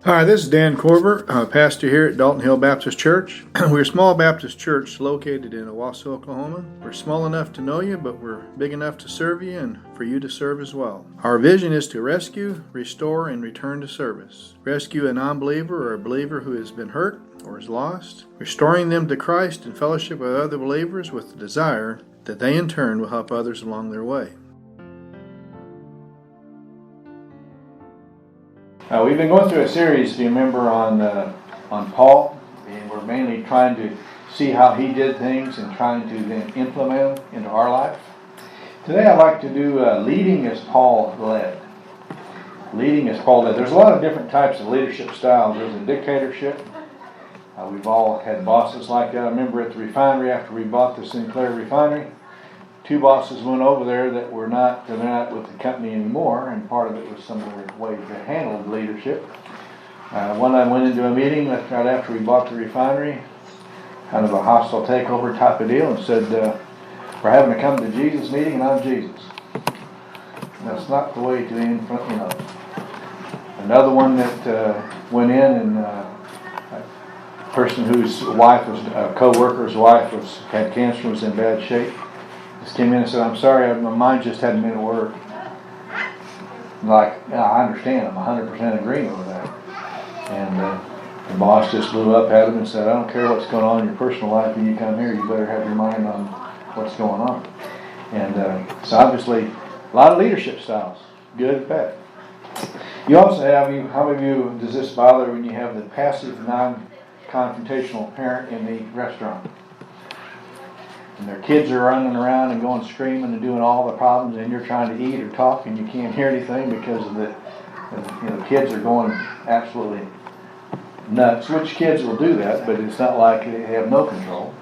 Hi, this is Dan Korver, pastor here at Dalton Hill Baptist Church. We're a small Baptist church located in Owasso, Oklahoma. We're small enough to know you, but we're big enough to serve you and for you to serve as well. Our vision is to rescue, restore, and return to service. Rescue a non-believer or a believer who has been hurt or is lost, restoring them to Christ in fellowship with other believers with the desire that they in turn will help others along their way. We've been going through a series, if you remember, on Paul, and we're mainly trying to see how he did things and trying to then implement them into our life. Today I'd like to do leading as Paul led. Leading as Paul led. There's a lot of different types of leadership styles. There's a dictatorship. We've all had bosses like that. I remember at the refinery after we bought the Sinclair refinery, two bosses went over there that they're not with the company anymore, and part of it was some of the way they handled leadership. One I went into a meeting right after we bought the refinery, kind of a hostile takeover type of deal, and said, we're having a come to Jesus meeting and I'm Jesus. That's not the way to end, Another one that went in and a person whose wife was, a co-worker's wife had cancer, was in bad shape. Just came in and said, I'm sorry, my mind just hadn't been at work. I understand, I'm 100% agreeing with that. And the boss just blew up at him and said, I don't care what's going on in your personal life, when you come here, you better have your mind on what's going on. And so obviously, a lot of leadership styles, good and bad. You also have, how many of you does this bother when you have the passive, non-confrontational parent in the restaurant? And their kids are running around and going screaming and doing all the problems, and you're trying to eat or talk and you can't hear anything because of the kids are going absolutely nuts. Which kids will do that, but it's not like they have no control.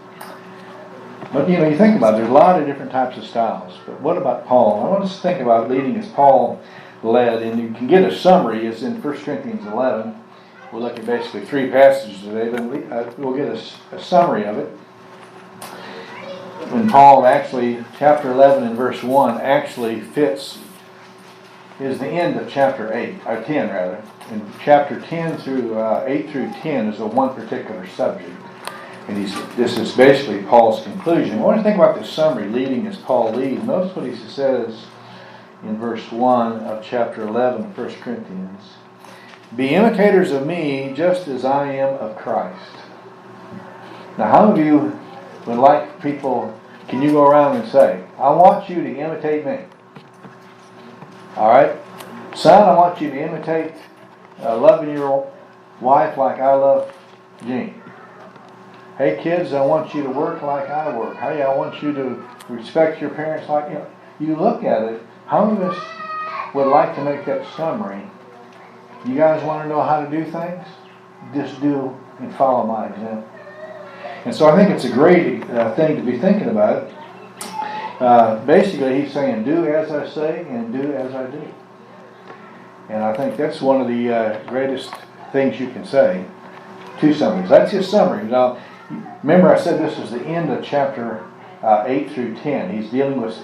But you think about it, there's a lot of different types of styles. But what about Paul? I want us to think about leading as Paul led, and you can get a summary. It's in 1 Corinthians 11. We'll look at basically three passages today, but we'll get a summary of it. When Paul actually, chapter 11 and verse 1 actually is the end of chapter 8, or 10 rather. And chapter 10 through 8 through 10 is a one particular subject. And this is basically Paul's conclusion. I want to think about this summary, leading as Paul leads. Notice what he says in verse 1 of chapter 11 of 1 Corinthians. Be imitators of me just as I am of Christ. Now how many of you would like people, can you go around and say, I want you to imitate me? Alright? Son, I want you to imitate loving your wife like I love Jean. Hey kids, I want you to work like I work. Hey, I want you to respect your parents like, you look at it, how many of us would like to make that summary? You guys want to know how to do things? Just do and follow my example. And so I think it's a great thing to be thinking about. Basically, he's saying, do as I say and do as I do. And I think that's one of the greatest things you can say to somebody. That's his summary. Now, remember I said this is the end of chapter 8 through 10. He's dealing with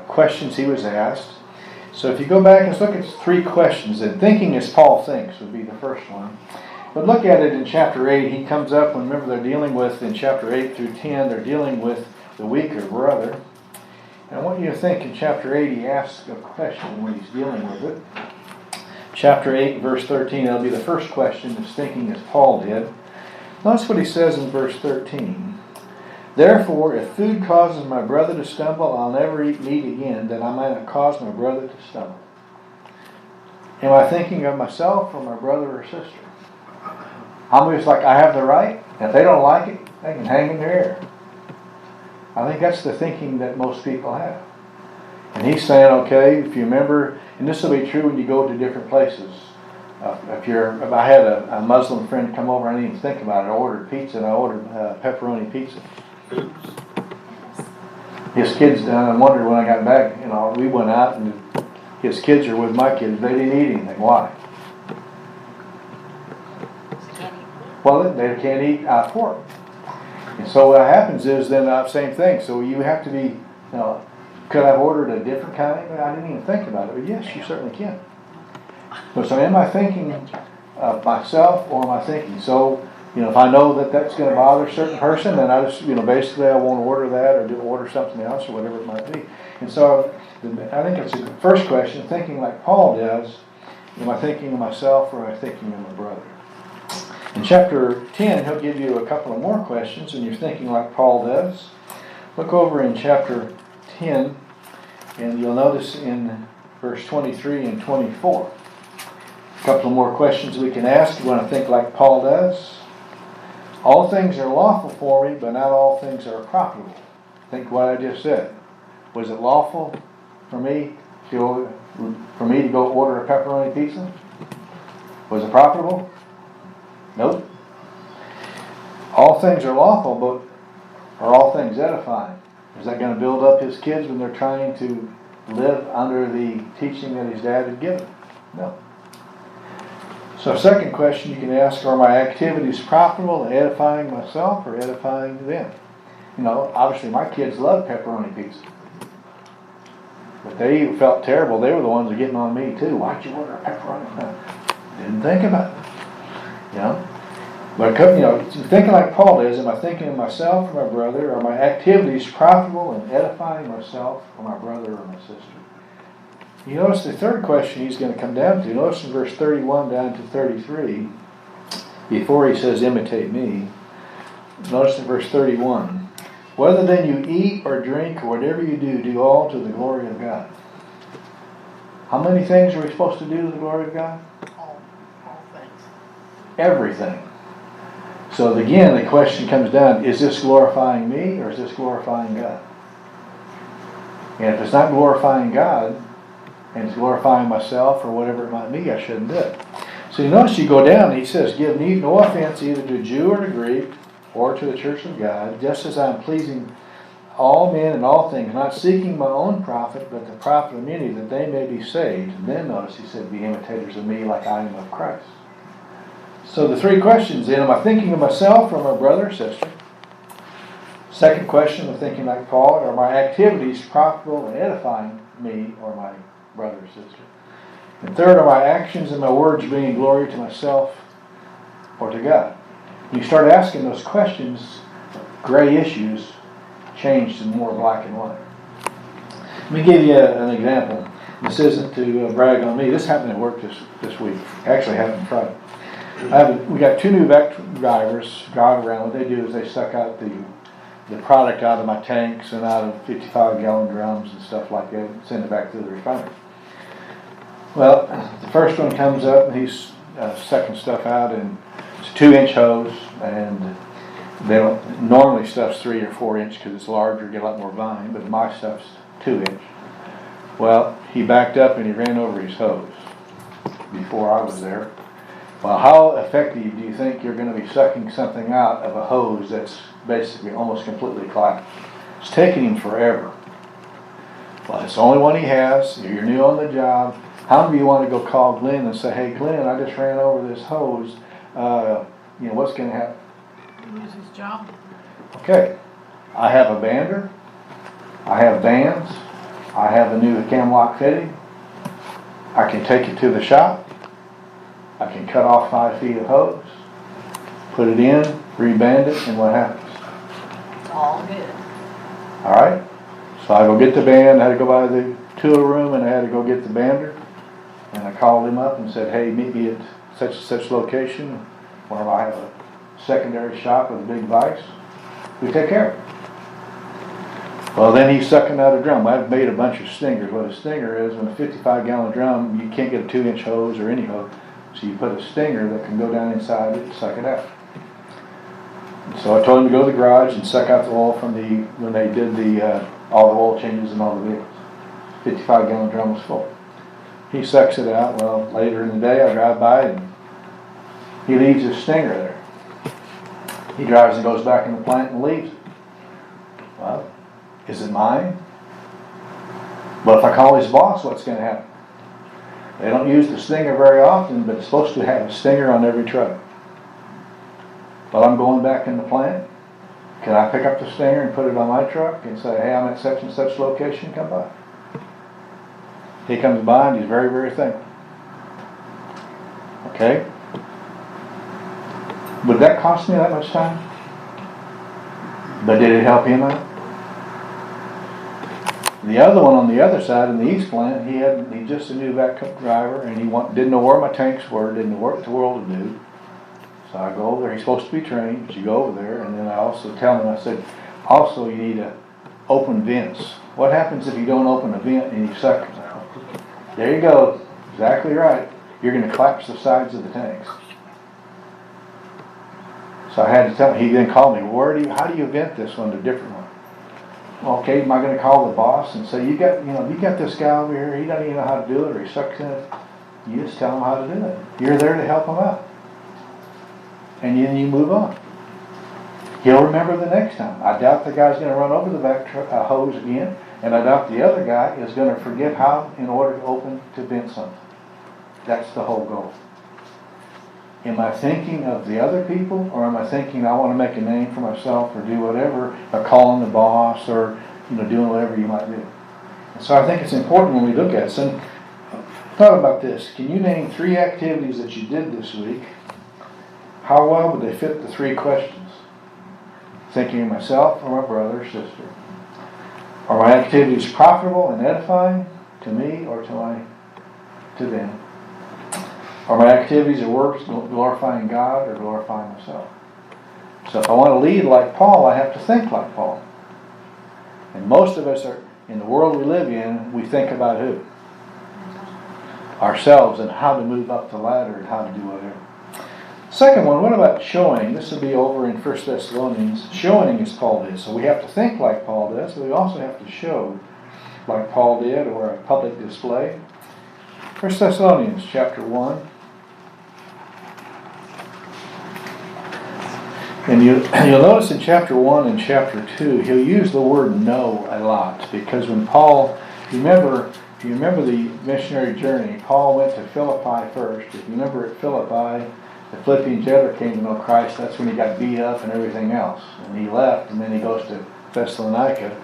questions he was asked. So if you go back and look at three questions, and thinking as Paul thinks would be the first one. But look at it in chapter 8. He comes up, and remember they're dealing with, in chapter 8 through 10, they're dealing with the weaker brother. And I want you to think in chapter 8, he asks a question when he's dealing with it. Chapter 8, verse 13, that'll be the first question, is thinking as Paul did. Notice what he says in verse 13. Therefore, if food causes my brother to stumble, I'll never eat meat again, that I might not cause my brother to stumble. Am I thinking of myself or my brother or sister? I'm just like, I have the right. If they don't like it, they can hang in their air. I think that's the thinking that most people have. And he's saying, okay, if you remember, and this will be true when you go to different places. If I had a Muslim friend come over, I didn't even think about it. I ordered pizza, and I ordered pepperoni pizza. His kids done. I wondered when I got back, we went out, and his kids are with my kids. They didn't eat anything. Why? Well, they can't eat pork. And so what happens is then same thing. So you have to be, could I have ordered a different kind? I didn't even think about it, but yes, you certainly can. So am I thinking of myself or my thinking? So, if I know that that's going to bother a certain person, then I just, basically I won't order that or order something else or whatever it might be. And so I think it's the first question, thinking like Paul does, am I thinking of myself or am I thinking of my brother? In chapter 10, he'll give you a couple of more questions, and you're thinking like Paul does. Look over in chapter 10, and you'll notice in verse 23 and 24. A couple of more questions we can ask. You want to think like Paul does. All things are lawful for me, but not all things are profitable. Think what I just said. Was it lawful for me to go order a pepperoni pizza? Was it profitable? Nope. All things are lawful, but are all things edifying? Is that going to build up his kids when they're trying to live under the teaching that his dad had given? No. So second question you can ask, are my activities profitable and edifying myself or edifying them? Obviously my kids love pepperoni pizza. But they felt terrible. They were the ones that were getting on me too. Why'd you order a pepperoni? Didn't think about it. But thinking like Paul does, am I thinking of myself or my brother? Are my activities profitable and edifying myself or my brother or my sister? You notice the third question he's going to come down to. Notice in verse 31 down to 33, before he says imitate me, notice in verse 31, whether then you eat or drink or whatever you do, do all to the glory of God. How many things are we supposed to do to the glory of God? All things. Everything. So again, the question comes down, is this glorifying me or is this glorifying God? And if it's not glorifying God, and it's glorifying myself or whatever it might be, I shouldn't do it. So you notice you go down, he says, give no offense either to Jew or to Greek or to the church of God, just as I am pleasing all men in all things, not seeking my own profit, but the profit of many, that they may be saved. And then notice he said, be imitators of me like I am of Christ. So the three questions then, am I thinking of myself or my brother or sister? Second question, am I thinking like Paul, are my activities profitable and edifying me or my brother or sister? And third, are my actions and my words bringing glory to myself or to God? When you start asking those questions, gray issues change to more black and white. Let me give you an example. This isn't to brag on me. This happened at work this week. Actually happened Friday. We got two new vac drivers driving around. What they do is they suck out the product out of my tanks and out of 55-gallon drums and stuff like that and send it back to the refinery. Well, the first one comes up and he's sucking stuff out, and it's a 2-inch hose, and they don't normally stuff's 3 or 4 inch because it's larger, get a lot more volume, but my stuff's 2-inch. Well, he backed up and he ran over his hose before I was there. Well, how effective do you think you're going to be sucking something out of a hose that's basically almost completely collapsed? It's taking him forever. Well, it's the only one he has. You're new on the job. How many of you want to go call Glenn and say, hey, Glenn, I just ran over this hose. What's going to happen? Lose his job. Okay. I have a bander. I have bands. I have a new cam lock fitting. I can take it to the shop. I can cut off 5 feet of hose, put it in, reband it, and what happens? It's all good. All right. So I go get the band. I had to go by the tool room and I had to go get the bander. And I called him up and said, hey, meet me at such and such location where I have a secondary shop with a big vise. We take care of it. Well, then he's sucking out a drum. I've made a bunch of stingers. What a stinger is, when a 55-gallon drum, you can't get a 2-inch hose or any hose. So you put a stinger that can go down inside it and suck it out. And so I told him to go to the garage and suck out the oil from when they did all the oil changes and all the vehicles. 55-gallon drum was full. He sucks it out. Well, later in the day I drive by and he leaves his stinger there. He drives and goes back in the plant and leaves it. Well, is it mine? But if I call his boss, what's going to happen? They don't use the stinger very often, but it's supposed to have a stinger on every truck. Well, I'm going back in the plant. Can I pick up the stinger and put it on my truck and say, hey, I'm at such and such location, come by? He comes by and he's very, very thankful. Okay? Would that cost me that much time? But did it help him out? The other one on the other side in the east plant, he just a new vac driver, and didn't know where my tanks were, didn't know what the world to do. So I go over there. He's supposed to be trained, but you go over there, and then I also tell him, I said, also you need to open vents. What happens if you don't open a vent and you suck it out? There you go. Exactly right. You're going to collapse the sides of the tanks. So I had to tell him. He then called me. How do you vent this one to a different one? Okay, am I going to call the boss and say, you got this guy over here, he doesn't even know how to do it, or he sucks in it? You just tell him how to do it. You're there to help him out. And then you move on. He'll remember the next time. I doubt the guy's going to run over the back hose again, and I doubt the other guy is going to forget how in order to vent something. That's the whole goal. Am I thinking of the other people, or am I thinking I want to make a name for myself, or do whatever, or calling the boss, or doing whatever you might do? And so I think it's important when we look at it. So thought about this. Can you name 3 activities that you did this week? How well would they fit the 3 questions? Thinking of myself or my brother or sister. Are my activities profitable and edifying to me or to them? Are my activities or works glorifying God or glorifying myself? So if I want to lead like Paul, I have to think like Paul. And most of us are, in the world we live in, we think about who? Ourselves, and how to move up the ladder and how to do whatever. Second one, what about showing? This will be over in 1 Thessalonians. Showing as Paul did. So we have to think like Paul does, but we also have to show like Paul did, or a public display. 1 Thessalonians chapter 1. And you'll notice in chapter 1 and chapter 2, he'll use the word know a lot. Because when Paul, if you remember the missionary journey, Paul went to Philippi first. If you remember at Philippi, the Philippian jailer came to know Christ. That's when he got beat up and everything else. And he left, and then he goes to Thessalonica,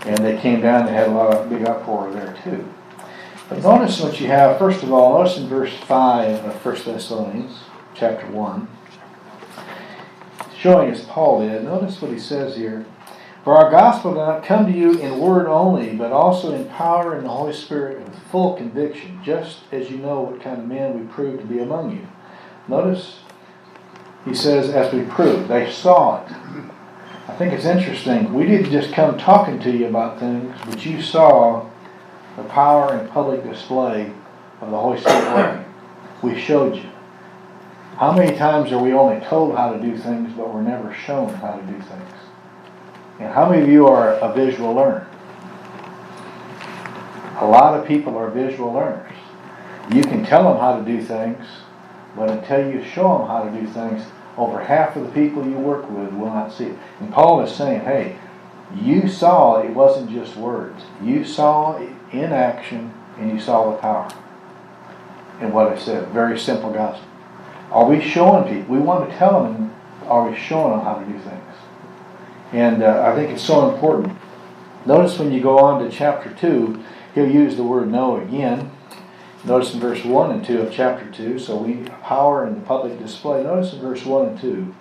and they came down and had a lot of big uproar there too. But notice what you have, first of all, notice in verse 5 of 1 Thessalonians, chapter 1, showing as Paul did, notice what he says here. For our gospel did not come to you in word only, but also in power and the Holy Spirit with full conviction, just as you know what kind of men we proved to be among you. Notice, he says, as we proved, they saw it. I think it's interesting. We didn't just come talking to you about things, but you saw the power and public display of the Holy Spirit working. We showed you. How many times are we only told how to do things, but we're never shown how to do things? And how many of you are a visual learner? A lot of people are visual learners. You can tell them how to do things, but until you show them how to do things, over half of the people you work with will not see it. And Paul is saying, hey, you saw it wasn't just words. You saw it in action, and you saw the power. And what I said, very simple gospel. Are we showing people? We want to tell them, are we showing them how to do things? And I think it's so important. Notice when you go on to chapter 2, he'll use the word know again. Notice in verse 1 and 2 of chapter 2, so we power in the public display. Notice in verse 1 and 2,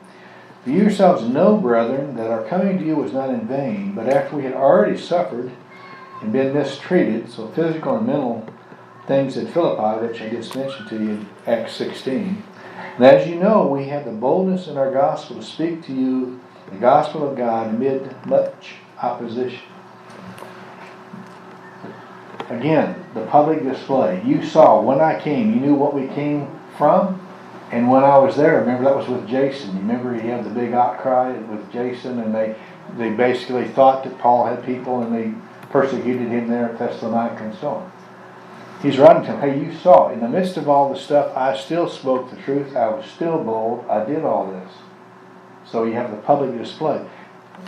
for you yourselves know, brethren, that our coming to you was not in vain, but after we had already suffered and been mistreated, so physical and mental things at Philippi, which I just mentioned to you in Acts 16. And as you know, we have the boldness in our gospel to speak to you the gospel of God amid much opposition. Again, the public display. You saw when I came, you knew what we came from. And when I was there, remember that was with Jason. You remember he had the big outcry with Jason, and they basically thought that Paul had people, and they persecuted him there at Thessalonica and so on. He's writing to him, hey, you saw, in the midst of all the stuff, I still spoke the truth. I was still bold. I did all this. So you have the public display.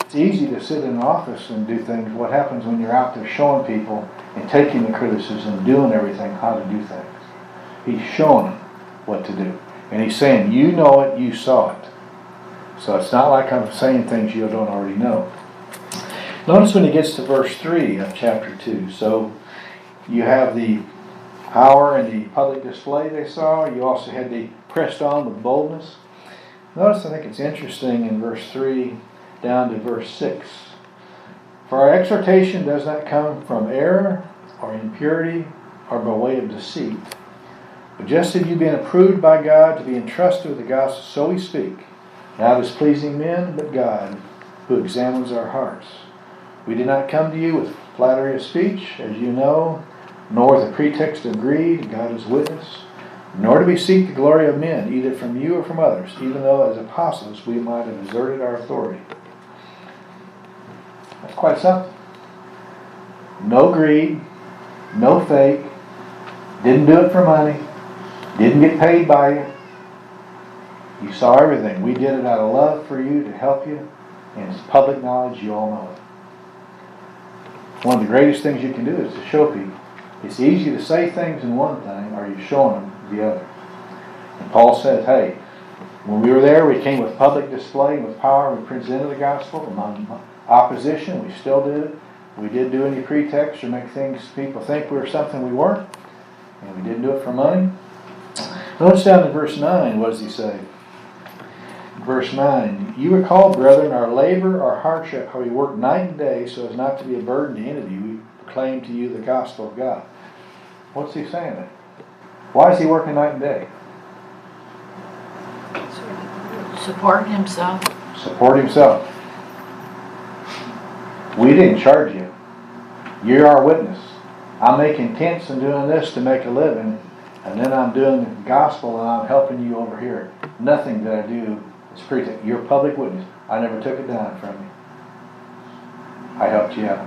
It's easy to sit in an office and do things. What happens when you're out there showing people and taking the criticism, doing everything, how to do things? He's showing them what to do. And he's saying, you know it, you saw it. So it's not like I'm saying things you don't already know. Notice when he gets to verse 3 of chapter 2. So you have the power and the public display they saw. You also had the pressed on with boldness. Notice, I think it's interesting in verse 3 down to verse 6. For our exhortation does not come from error or impurity or by way of deceit. But just as you've been approved by God to be entrusted with the gospel, so we speak, not as pleasing men, but God, who examines our hearts. We did not come to you with flattery of speech, as you know, nor with a pretext of greed, God is witness, nor do we seek the glory of men, either from you or from others, even though as apostles we might have exerted our authority. That's quite something. No greed, no fake, didn't do it for money, didn't get paid by you. You saw everything. We did it out of love for you, to help you, and it's public knowledge, you all know it. One of the greatest things you can do is to show people. It's easy to say things in one thing, or you're showing them the other. And Paul says, hey, when we were there, we came with public display and with power. We presented the gospel among opposition. We still did it. We didn't do any pretext or make things people think we were something we weren't. And we didn't do it for money. Notice down in verse 9, what does he say? Verse 9, you recall, brethren, our labor, our hardship, how we work night and day so as not to be a burden to any of you. We proclaim to you the gospel of God. What's he saying there? Why is he working night and day? Support himself. Support himself. We didn't charge you. You're our witness. I'm making tents and doing this to make a living, and then I'm doing the gospel and I'm helping you over here. Nothing that I do is pretext. You're a public witness. I never took it down from you. I helped you out.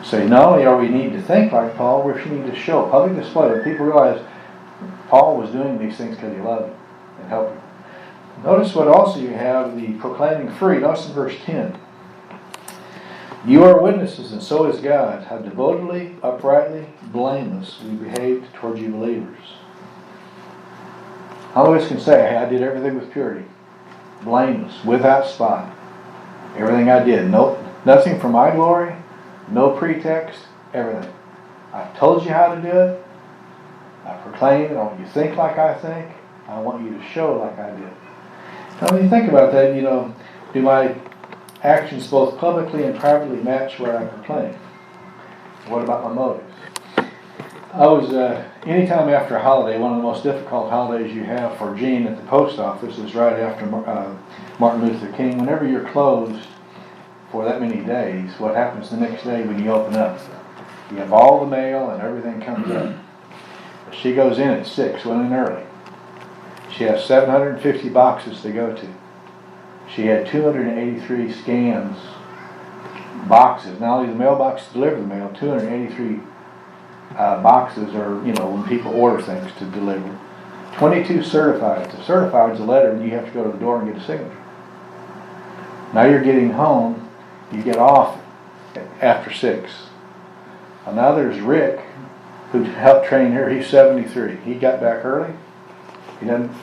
So not only are we need to think like Paul, we need to show public display that people realize Paul was doing these things because he loved them and helped them. Notice what also you have, the proclaiming free. Notice in verse 10. You are witnesses, and so is God, how devotedly, uprightly, blameless we behaved toward you believers. How many of us can say, hey, I did everything with purity, blameless, without spot. Everything I did, nothing for my glory, no pretext, everything. I've told you how to do it. I proclaim it. I want you to think like I think. I want you to show like I did. Now when you think about that, do my actions both publicly and privately match what I proclaim? What about my motives? I was, anytime after a holiday, one of the most difficult holidays you have for Gene at the post office is right after Martin Luther King. Whenever you're closed for that many days, what happens the next day when you open up? You have all the mail and everything comes up. She goes in at 6, went in early. She has 750 boxes to go to. She had 283 scans, boxes. Not only the mailbox to deliver the mail, 283 boxes are, when people order things to deliver. 22 certified. The certified is a letter and you have to go to the door and get a signature. Now you're getting home, you get off after 6. And now there's Rick, who helped train her. He's 73. He got back early.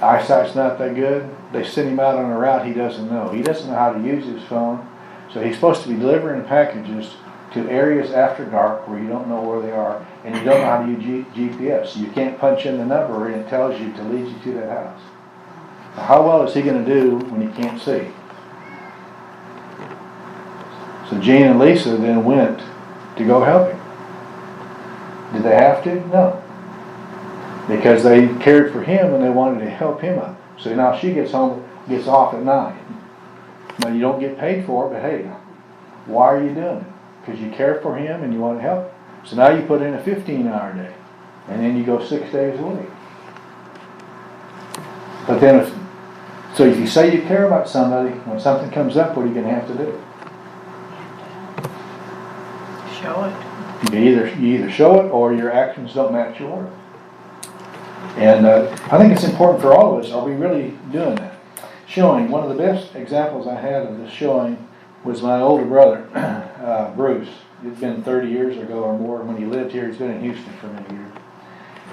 Eyesight's not that good. They sent him out on a route he doesn't know. He doesn't know how to use his phone. So he's supposed to be delivering packages to areas after dark where you don't know where they are, and you don't know how to use GPS. You can't punch in the number and it tells you to lead you to that house. Now, how well is he going to do when he can't see? So Gene and Lisa then went to go help him. Did they have to? No. Because they cared for him and they wanted to help him out. So now she gets off at 9. Now you don't get paid for it, but hey, why are you doing it? Because you care for him and you want to help him. So now you put in a 15-hour day. And then you go 6 days a week. But then if you say you care about somebody, when something comes up, what are you going to have to do? Show it. You either show it or your actions don't match your word. And I think it's important for all of us. Are we really doing that? Showing. One of the best examples I had of this showing was my older brother, Bruce. It's been 30 years ago or more when he lived here. He's been in Houston for many years.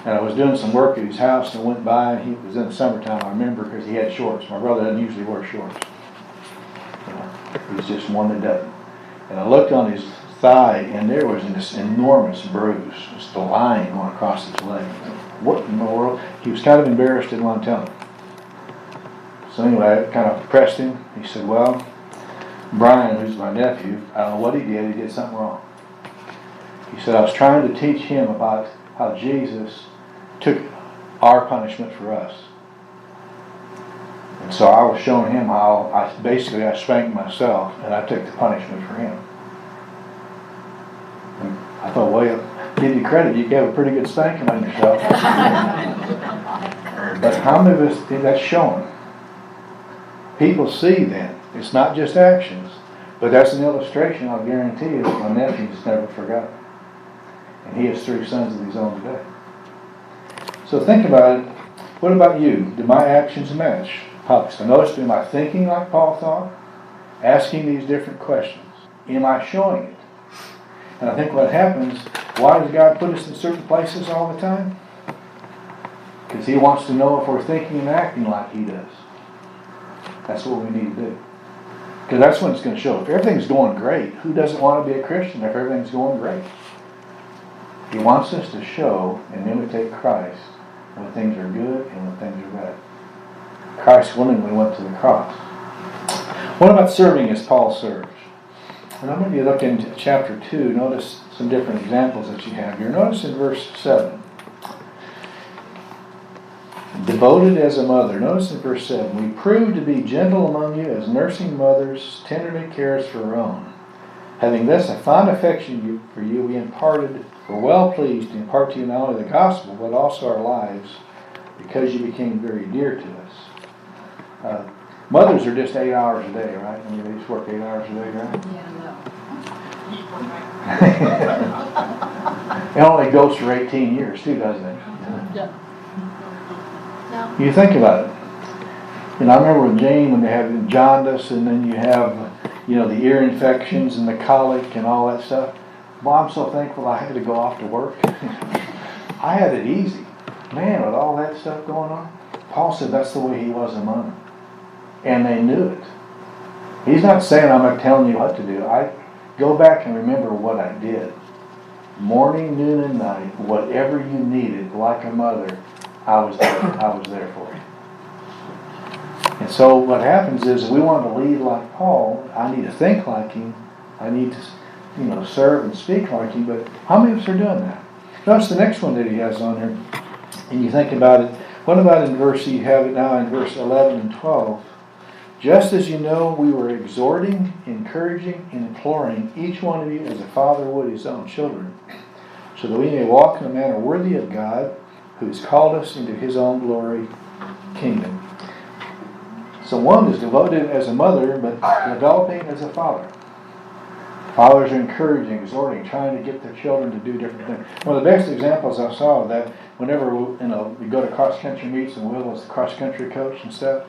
And I was doing some work at his house and went by, and he was in the summertime, I remember, because he had shorts. My brother doesn't usually wear shorts. He's just one that doesn't. And I looked on his thigh, and there was this enormous bruise, just a line going across his leg. What in the world? He was kind of embarrassed, didn't want to tell him. So anyway, I kind of pressed him. He said, well, Brian, who's my nephew, I don't know what he did something wrong. He said, I was trying to teach him about how Jesus took our punishment for us. And so I was showing him how I spanked myself and I took the punishment for him. And I thought, well, give you credit, you gave a pretty good spanking on yourself. But how many of us think that's showing? People see that. It's not just actions. But that's an illustration, I'll guarantee you, that my nephew's never forgotten. And he has 3 sons of his own today. So think about it. What about you? Do my actions match? So notice, am I thinking like Paul thought? Asking these different questions. Am I showing it? And I think what happens, why does God put us in certain places all the time? Because He wants to know if we're thinking and acting like He does. That's what we need to do. Because that's when it's going to show. If everything's going great, who doesn't want to be a Christian if everything's going great? He wants us to show and imitate Christ when things are good and when things are bad. Christ willingly went to the cross. What about serving as Paul served? And I'm going to look into chapter 2. Notice some different examples that you have here. Notice in verse 7. Devoted as a mother. Notice in verse 7. We prove to be gentle among you as nursing mothers tenderly cares for her own. Having thus a fond affection for you, were well pleased to impart to you not only the gospel, but also our lives, because you became very dear to us. Mothers are just 8 hours a day, right? I mean, they just work 8 hours a day, right? Yeah, It only goes for 18 years, too, doesn't it? no. No. You think about it. And I remember with Jane, when they have jaundice, and then you have, the ear infections and the colic and all that stuff. Well, I'm so thankful I had to go off to work. I had it easy. Man, with all that stuff going on. Paul said that's the way he was among them. And they knew it. He's not saying I'm not telling you what to do. I go back and remember what I did. Morning, noon, and night, whatever you needed, like a mother, I was there for you. And so what happens is, we want to lead like Paul. I need to think like him. I need to, serve and speak like him. But how many of us are doing that? Notice the next one that he has on here. And you think about it. What about in you have it now in verse 11 and 12. Just as you know, we were exhorting, encouraging, and imploring each one of you as a father would his own children, so that we may walk in a manner worthy of God, who has called us into His own glory kingdom. So one is devoted as a mother, but developing as a father. Fathers are encouraging, exhorting, trying to get their children to do different things. One of the best examples I saw of that, whenever we go to cross-country meets, and Will was the cross-country coach and stuff.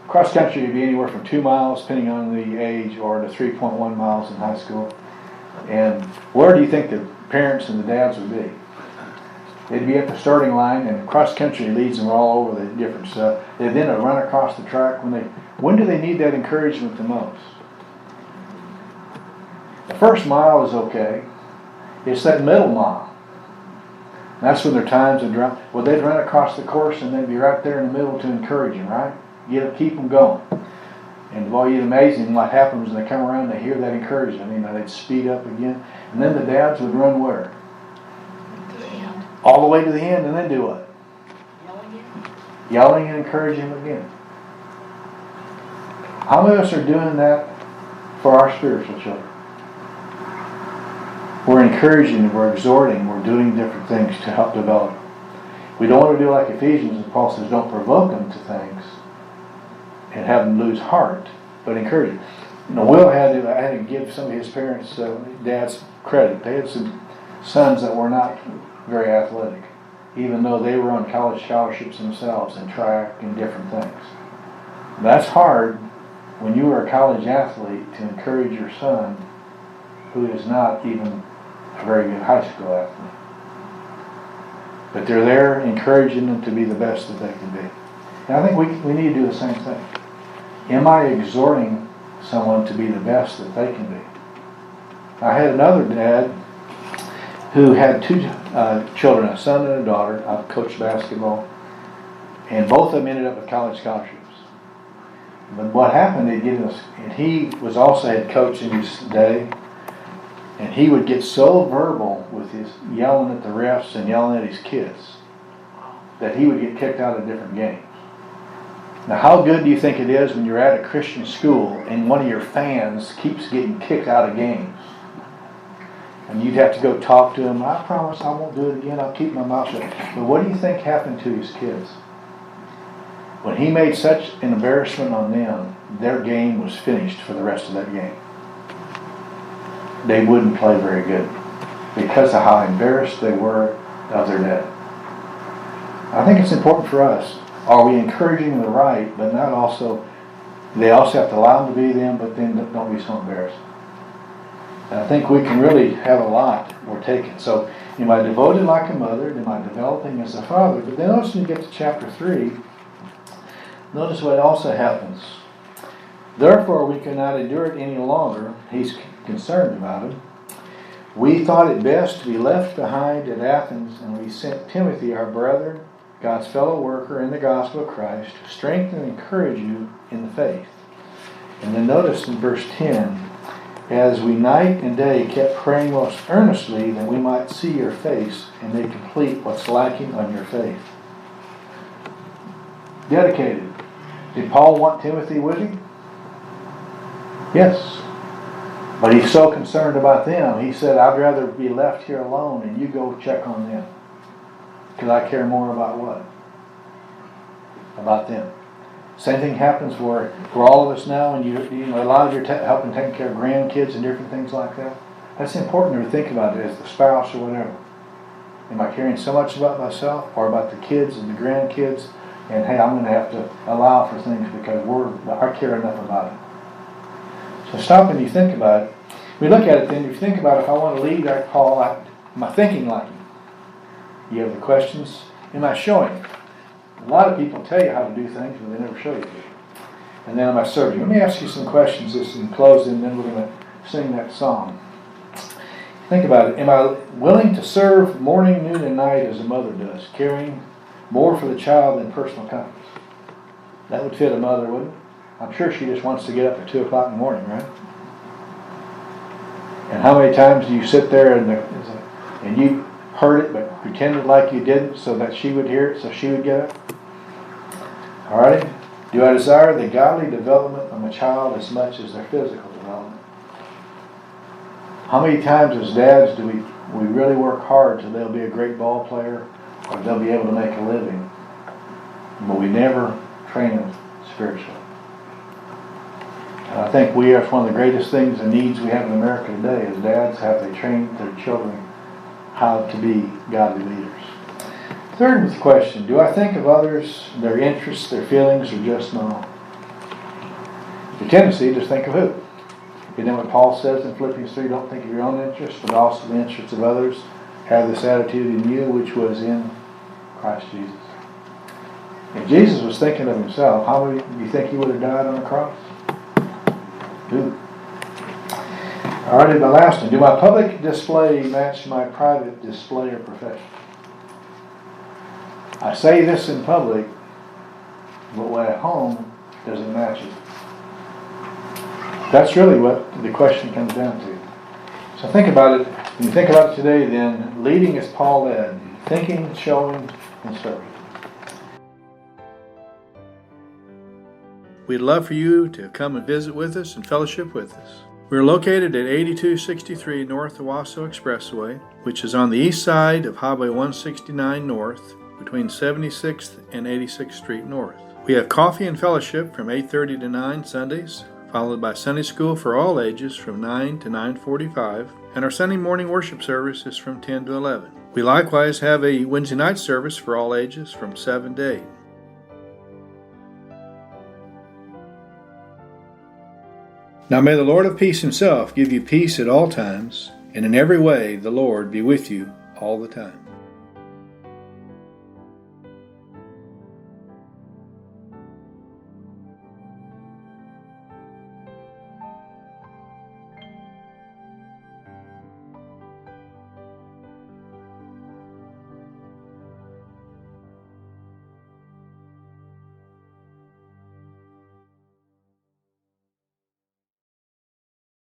Cross-country would be anywhere from 2 miles, depending on the age, or to 3.1 miles in high school. And where do you think the parents and the dads would be? They'd be at the starting line, and cross-country leads them all over the different stuff. They then run across the track. When do they need that encouragement the most? The first mile is okay. It's that middle mile. And that's when their times would run. Well, they'd run across the course, and they'd be right there in the middle to encourage them, right? Keep them going. And boy, it's amazing what happens when they come around and they hear that encouragement. They'd speed up again. And then the dads would run where? To the end. All the way to the end, and then do what? Yelling and encouraging them again. How many of us are doing that for our spiritual children? We're encouraging, we're exhorting, we're doing different things to help develop. We don't want to do like Ephesians, and Paul says, don't provoke them to things and have them lose heart, but encourage them. Will I had to give some of his parents, dads, credit. They had some sons that were not very athletic, even though they were on college scholarships themselves and track and different things. That's hard when you are a college athlete to encourage your son who is not even a very good high school athlete. But they're there encouraging them to be the best that they can be. And I think we need to do the same thing. Am I exhorting someone to be the best that they can be? I had another dad who had 2 children, a son and a daughter. I've coached basketball. And both of them ended up with college scholarships. But what happened, and he was also head coach in his day, and he would get so verbal with his yelling at the refs and yelling at his kids that he would get kicked out of different games. Now, how good do you think it is when you're at a Christian school and one of your fans keeps getting kicked out of games? And you'd have to go talk to him. I promise I won't do it again. I'll keep my mouth shut. But what do you think happened to his kids? When he made such an embarrassment on them, their game was finished for the rest of that game. They wouldn't play very good because of how embarrassed they were of their dad. I think it's important for us. Are we encouraging the right, but not also, they also have to allow them to be them, but then don't be so embarrassed. And I think we can really have a lot we're taking. So, am I devoted like a mother? Am I developing as a father? But then notice when you get to chapter 3, notice what also happens. Therefore we cannot endure it any longer. He's concerned about it. We thought it best to be left behind at Athens, and we sent Timothy, our brother, God's fellow worker in the gospel of Christ, to strengthen and encourage you in the faith. And then notice in verse 10, as we night and day kept praying most earnestly that we might see your face and may complete what's lacking on your faith. Dedicated. Did Paul want Timothy with him? Yes. But he's so concerned about them, he said, I'd rather be left here alone and you go check on them. Because I care more about what? About them. Same thing happens for all of us now, and you know a lot of you are helping taking care of grandkids and different things like that. That's important to think about it as the spouse or whatever. Am I caring so much about myself or about the kids and the grandkids? And hey, I'm going to have to allow for things because I care enough about it. So stop and you think about it. We look at it then, if you think about it, if I want to lead like Paul, am I thinking like him? You have the questions. Am I showing? A lot of people tell you how to do things, but they never show you. And then am I serving? Let me ask you some questions this in closing, and then we're going to sing that song. Think about it. Am I willing to serve morning, noon, and night as a mother does, caring more for the child than personal comforts? That would fit a mother, wouldn't it? I'm sure she just wants to get up at 2 o'clock in the morning, right? And how many times do you sit there and you heard it but pretended like you didn't so that she would hear it, so she would get up? Alright? Do I desire the godly development of a child as much as their physical development? How many times as dads do we really work hard so they'll be a great ball player or they'll be able to make a living, but we never train them spiritually? And I think that's one of the greatest things and needs we have in America today is dads have they train their children how to be godly leaders. Third was the question, do I think of others, their interests, their feelings, or just my own? The tendency to think of who? Isn't that what Paul says in Philippians 3? Don't think of your own interests, but also the interests of others. Have this attitude in you, which was in Christ Jesus. If Jesus was thinking of himself, how do you think he would have died on the cross? Who? Alright, the last one. Do my public display match my private display or profession? I say this in public, but when at home, does it match it? That's really what the question comes down to. So think about it. When you think about it today, then, leading as Paul led, thinking, showing, and serving. We'd love for you to come and visit with us and fellowship with us. We're located at 8263 North Owasso Expressway, which is on the east side of Highway 169 North, between 76th and 86th Street North. We have coffee and fellowship from 8:30 to 9 Sundays, followed by Sunday school for all ages from 9 to 9:45, and our Sunday morning worship service is from 10 to 11. We likewise have a Wednesday night service for all ages from 7 to 8. Now may the Lord of peace himself give you peace at all times, and in every way the Lord be with you all the time.